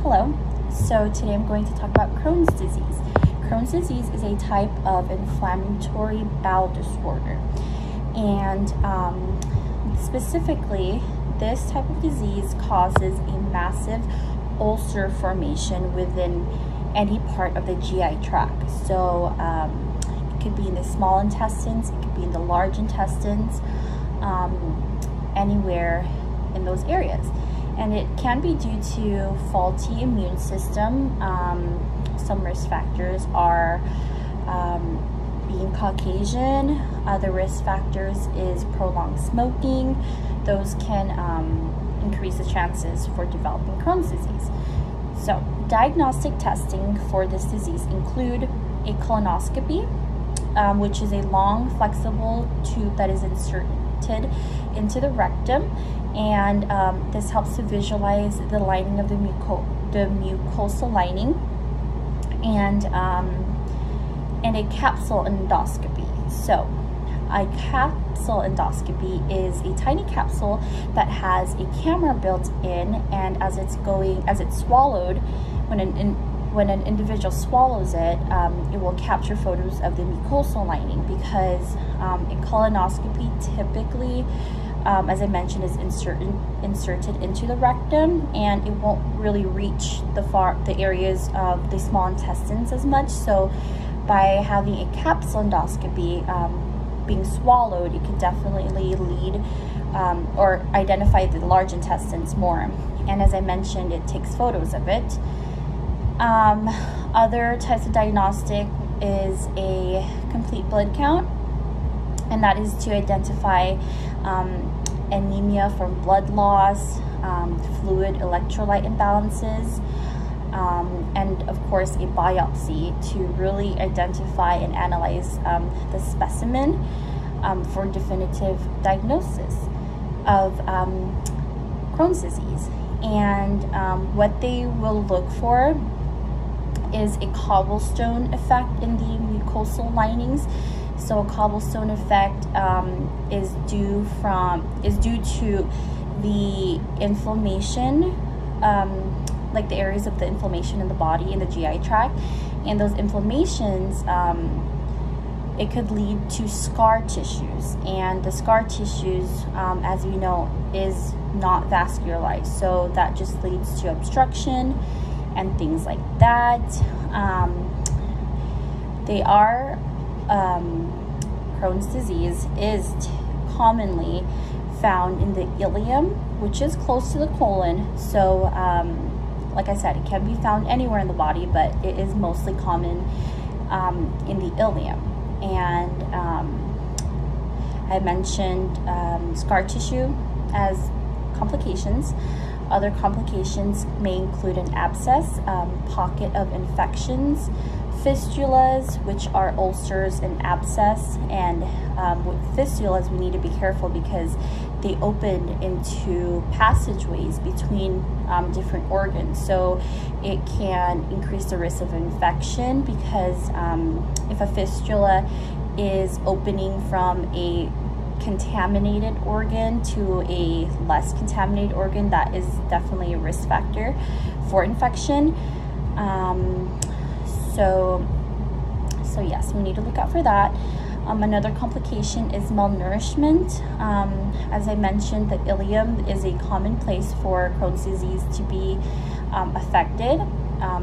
Hello, so today I'm going to talk about Crohn's disease. Crohn's disease is a type of inflammatory bowel disorder, and specifically this type of disease causes a massive ulcer formation within any part of the GI tract. So it could be in the small intestines, it could be in the large intestines, anywhere in those areas. And it can be due to faulty immune system. Some risk factors are being Caucasian. Other risk factors is prolonged smoking. Those can increase the chances for developing Crohn's disease. So diagnostic testing for this disease include a colonoscopy, which is a long flexible tube that is inserted into the rectum, and this helps to visualize the lining of the mucosal lining, and a capsule endoscopy. So a capsule endoscopy is a tiny capsule that has a camera built in, and as it's swallowed, when an individual swallows it, it will capture photos of the mucosal lining, because a colonoscopy typically, as I mentioned, is inserted into the rectum, and it won't really reach the areas of the small intestines as much. So by having a capsule endoscopy being swallowed, it could definitely lead or identify the large intestines more. And as I mentioned, it takes photos of it. Other types of diagnostic is a complete blood count, and that is to identify anemia from blood loss, fluid electrolyte imbalances, and of course a biopsy to really identify and analyze the specimen for definitive diagnosis of Crohn's disease. And what they will look for is a cobblestone effect in the mucosal linings. So a cobblestone effect is due to the inflammation, like the areas of the inflammation in the body, in the GI tract, and those inflammations, it could lead to scar tissues, and the scar tissues, as you know, is not vascularized, so that just leads to obstruction and things like that. Crohn's disease is commonly found in the ileum, which is close to the colon. So like I said, it can be found anywhere in the body, but it is mostly common in the ileum. And I mentioned scar tissue as complications. Other complications may include an abscess, pocket of infections, fistulas, which are ulcers and abscess. And with fistulas, we need to be careful because they open into passageways between different organs. So it can increase the risk of infection, because if a fistula is opening from a contaminated organ to a less contaminated organ, that is definitely a risk factor for infection. So yes, we need to look out for that. Another complication is malnourishment. As I mentioned, the ileum is a common place for Crohn's disease to be affected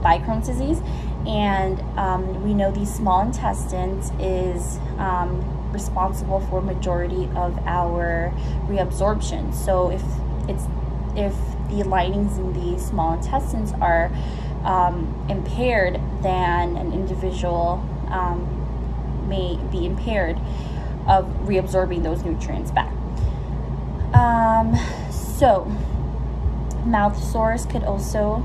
by Crohn's disease, and we know these small intestines is responsible for majority of our reabsorption. So if the linings in the small intestines are impaired, then an individual may be impaired of reabsorbing those nutrients back. So mouth sores could also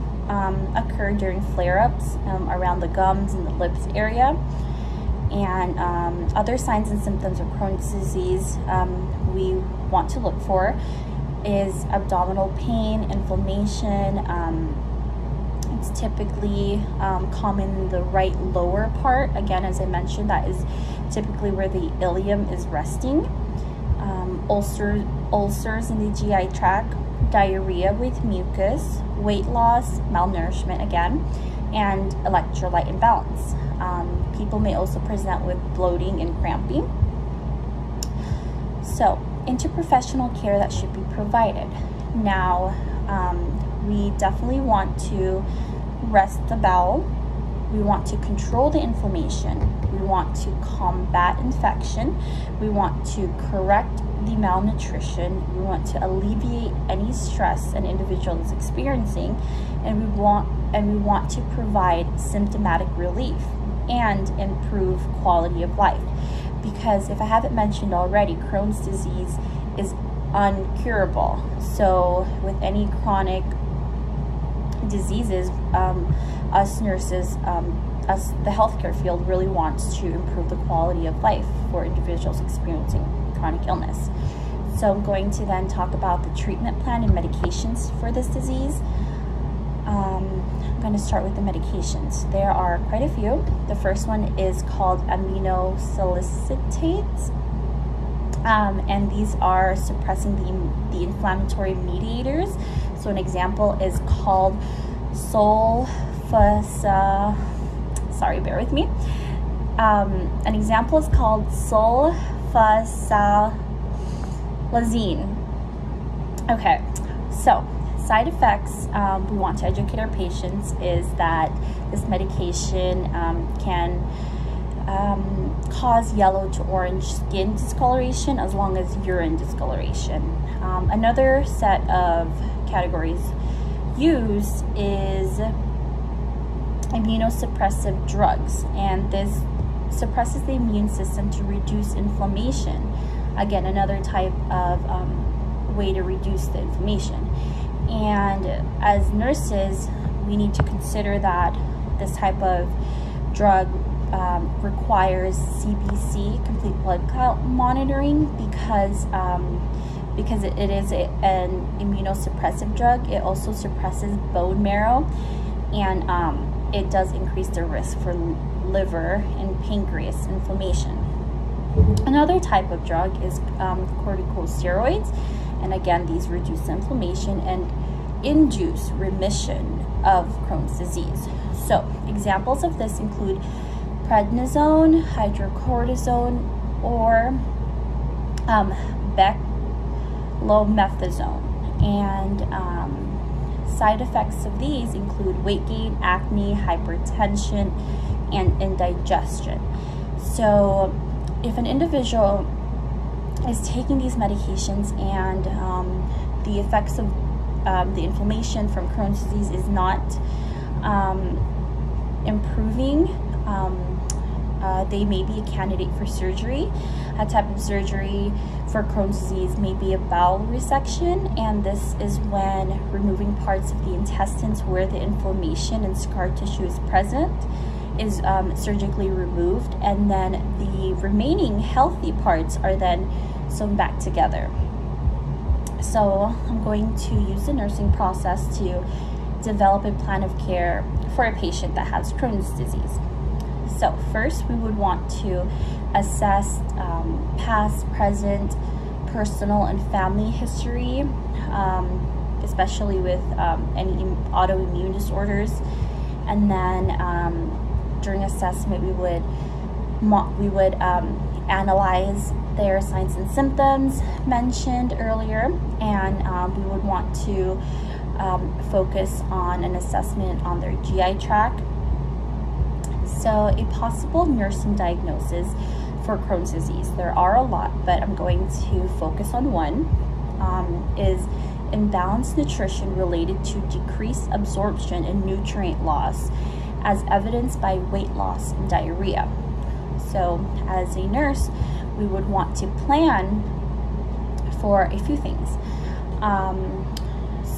occur during flare-ups around the gums and the lips area. And other signs and symptoms of Crohn's disease we want to look for is abdominal pain, inflammation. It's typically common in the right lower part. Again, as I mentioned, that is typically where the ileum is resting. Ulcers in the GI tract diarrhea with mucus, weight loss, malnourishment again, and electrolyte imbalance. People may also present with bloating and cramping. So, interprofessional care that should be provided. Now, we definitely want to rest the bowel. We want to control the inflammation. We want to combat infection. We want to correct the malnutrition. We want to alleviate any stress an individual is experiencing, and we want to provide symptomatic relief and improve quality of life. Because if I haven't mentioned already, Crohn's disease is uncurable. So with any chronic diseases, us nurses, the healthcare field really wants to improve the quality of life for individuals experiencing chronic illness. So I'm going to then talk about the treatment plan and medications for this disease. I'm going to start with the medications. There are quite a few. The first one is called aminosalicylates, and these are suppressing the inflammatory mediators. So an example is called sorry, bear with me. An example is called sulfasalazine. Okay, so side effects we want to educate our patients is that this medication can cause yellow to orange skin discoloration as well as urine discoloration. Another set of categories used is immunosuppressive drugs, and this suppresses the immune system to reduce inflammation. Again, another type of way to reduce the inflammation. And as nurses, we need to consider that this type of drug requires CBC, complete blood count monitoring, because it is an immunosuppressive drug. It also suppresses bone marrow, and it does increase the risk for liver and pancreas inflammation. Another type of drug is corticosteroids, and again, these reduce inflammation and induce remission of Crohn's disease. So examples of this include prednisone, hydrocortisone, or beclomethasone. And side effects of these include weight gain, acne, hypertension, and indigestion. So if an individual is taking these medications and the effects of the inflammation from Crohn's disease is not improving, they may be a candidate for surgery. A type of surgery for Crohn's disease may be a bowel resection, and this is when removing parts of the intestines where the inflammation and scar tissue is present is surgically removed, and then the remaining healthy parts are then sewn back together. So I'm going to use the nursing process to develop a plan of care for a patient that has Crohn's disease. So first, we would want to assess past, present, personal, and family history, especially with any autoimmune disorders. And then during assessment, we would analyze their signs and symptoms mentioned earlier, and we would want to focus on an assessment on their GI tract. So a possible nursing diagnosis for Crohn's disease, there are a lot, but I'm going to focus on one, is imbalanced nutrition related to decreased absorption and nutrient loss, as evidenced by weight loss and diarrhea. So as a nurse, we would want to plan for a few things.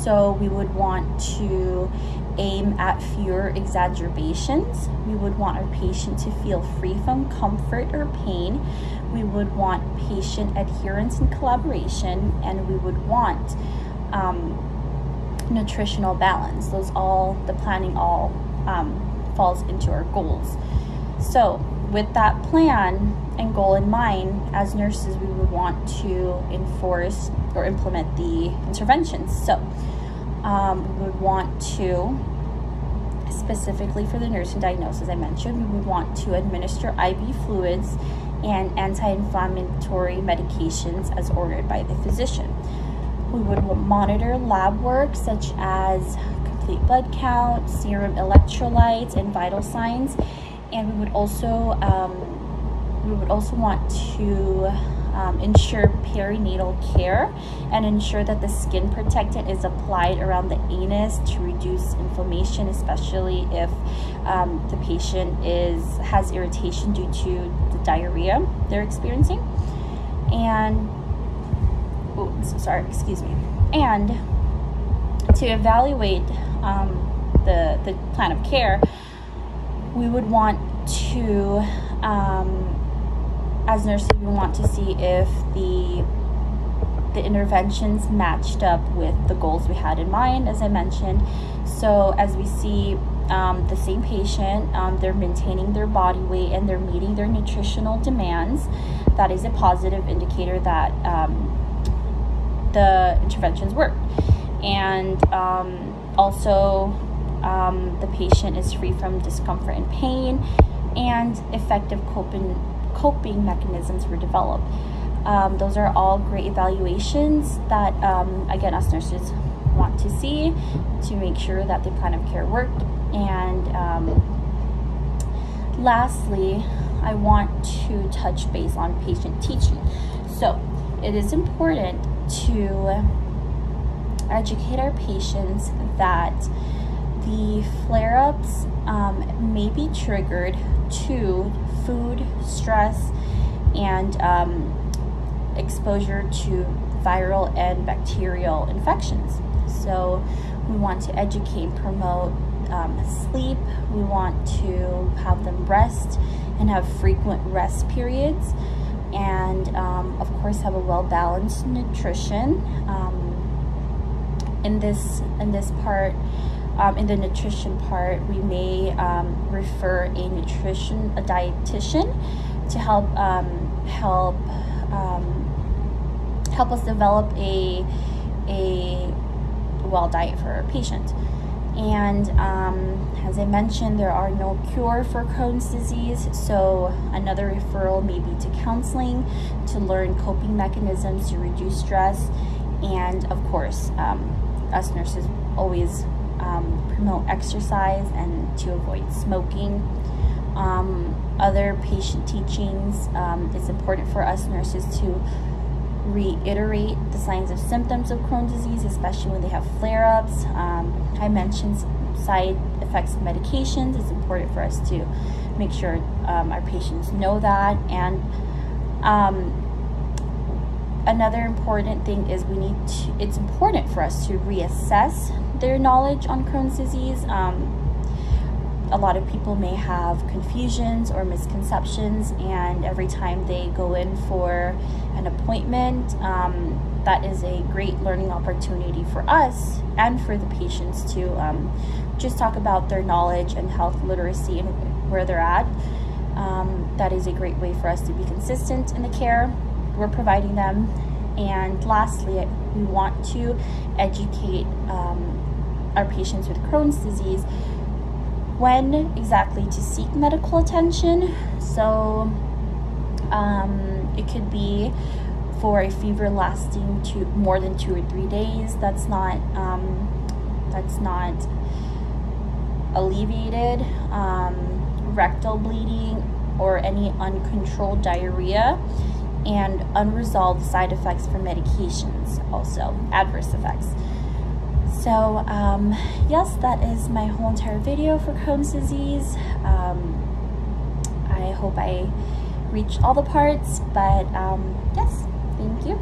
So we would want to aim at fewer exacerbations. We would want our patient to feel free from comfort or pain. We would want patient adherence and collaboration, and we would want nutritional balance. The planning all falls into our goals. So with that plan and goal in mind, as nurses, we would want to enforce or implement the interventions. So we would want to, specifically for the nursing diagnosis I mentioned, we would want to administer IV fluids and anti-inflammatory medications as ordered by the physician. We would monitor lab work such as complete blood count, serum electrolytes, and vital signs. And we would also want to ensure perinatal care and ensure that the skin protectant is applied around the anus to reduce inflammation, especially if the patient has irritation due to the diarrhea they're experiencing. And and to evaluate the plan of care, we would want to, as nurses, we want to see if the interventions matched up with the goals we had in mind, as I mentioned. So as we see the same patient, they're maintaining their body weight and they're meeting their nutritional demands, that is a positive indicator that the interventions worked. And also the patient is free from discomfort and pain, and effective coping mechanisms were developed. Those are all great evaluations that, again, us nurses want to see to make sure that the plan of care worked. And lastly, I want to touch base on patient teaching. So it is important to educate our patients that the flare-ups may be triggered to food, stress, and exposure to viral and bacterial infections. So we want to educate and promote sleep. We want to have them rest and have frequent rest periods, and of course have a well-balanced nutrition. In the nutrition part, we may refer a dietitian to help us develop a well diet for our patient. And as I mentioned, there are no cure for Crohn's disease, so another referral may be to counseling to learn coping mechanisms to reduce stress. And of course, us nurses always promote exercise and to avoid smoking. Other patient teachings, it's important for us nurses to reiterate the signs and symptoms of Crohn's disease, especially when they have flare-ups. I mentioned side effects of medications. It's important for us to make sure our patients know that. And another important thing is it's important for us to reassess their knowledge on Crohn's disease. A lot of people may have confusions or misconceptions, and every time they go in for an appointment, that is a great learning opportunity for us and for the patients to just talk about their knowledge and health literacy and where they're at. That is a great way for us to be consistent in the care we're providing them. And lastly, we want to educate our patients with Crohn's disease when exactly to seek medical attention. So it could be for a fever lasting more than 2 or 3 days that's not alleviated, rectal bleeding, or any uncontrolled diarrhea, and unresolved side effects from medications, also adverse effects. So yes, that is my whole entire video for Crohn's disease. I hope I reached all the parts, but yes, thank you.